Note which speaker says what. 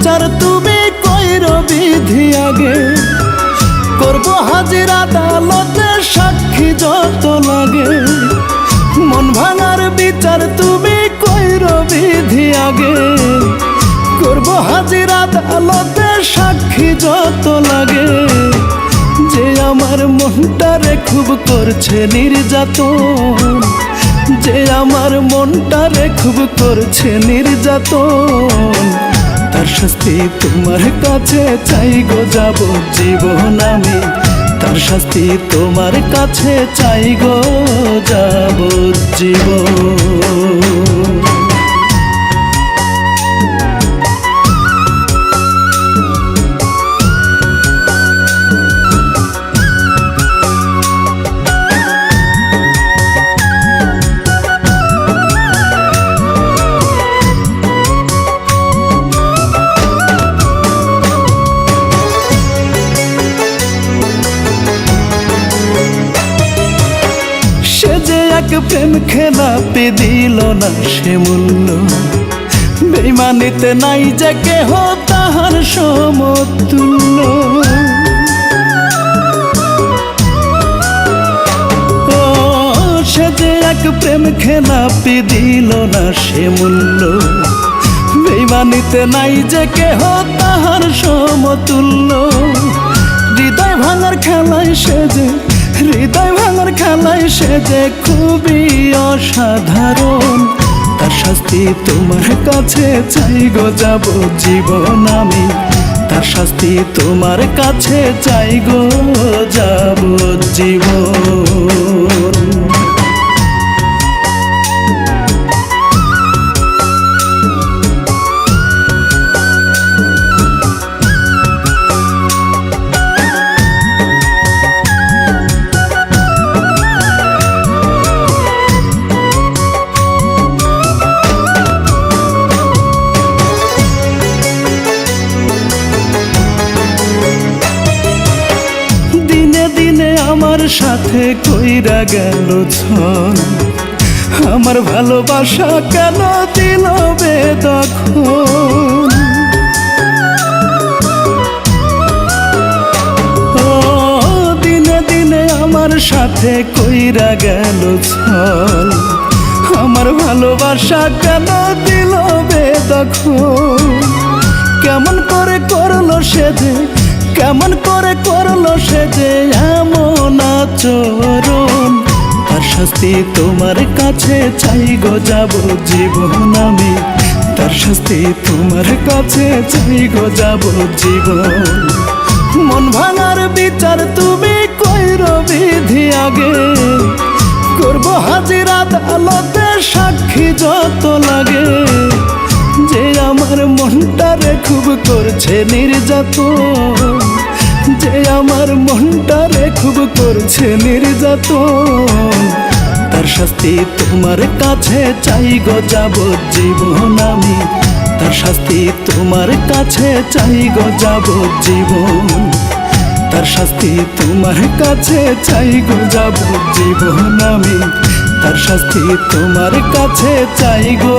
Speaker 1: বিচার তুমি কইরো বিধি আগে, করব হাজির আদালতে সাক্ষী যত লাগে। মন ভাঙার বিচার তুমি কইরো বিধি আগে, করব হাজির আদালতে সাক্ষী যত লাগে। যে আমার মনটারে খুব করছে নির্যাতন, যে আমার মনটারে খুব করছে নির্যাতন, তার শাস্তি তোমার কাছে চাই গো যাবজ্জীবন আমি। তার শাস্তি তোমার কাছে চাই গো যাবজ্জীবন। প্রেম খেলাপি দিল না সে মূল্য, বেইমানিতে নাই যে কেহ তাহার সমতুল্য। ও সে যে এক প্রেম খেলাপি দিল না সে মূল্য, বেইমানিতে নাই যে কেহ তাহার সমতুল্য। হৃদয় ভাঙার খেলায় সে যে, হৃদয় ভাঙার খেলায় সে যে খুবই অসাধারণ, তার শাস্তি তোমার কাছে চাই গো যাবজ্জীবন আমি। তার শাস্তি তোমার কাছে চাই গো যাবজ্জীবন। আমার সাথে কইরা গেল ছল, আমার ভালোবাসা কেন দিল বেদখল। ও দিনে দিনে আমার সাথে কইরা গেল ছল, আমার ভালোবাসা কেন দিল বেদখল। কেমন করে করলো সে যে, কেমন করে করলো সে যে এমন আচরণ, তার শাস্তি তোমার কাছে চাই গো যাবজ্জীবন আমি। তার শাস্তি তোমার কাছে চাই গো যাবজ্জীবন। মন ভাঙার বিচার তুমি কইরো বিধি আগে, করব হাজির আদালতে সাক্ষী যত লাগে। যে আমার মনটারে খুব করছে নির্যাতন, যে আমার মনটারে খুব করছে নির্যাতন, তার শাস্তি তোমার কাছে চাই গো যাবজ্জীবন আমি। তার শাস্তি তোমার কাছে চাই গো যাবজ্জীবন। তার শাস্তি তোমার কাছে চাই গো যাবজ্জীবন আমি। তার শাস্তি তোমার কাছে চাই গো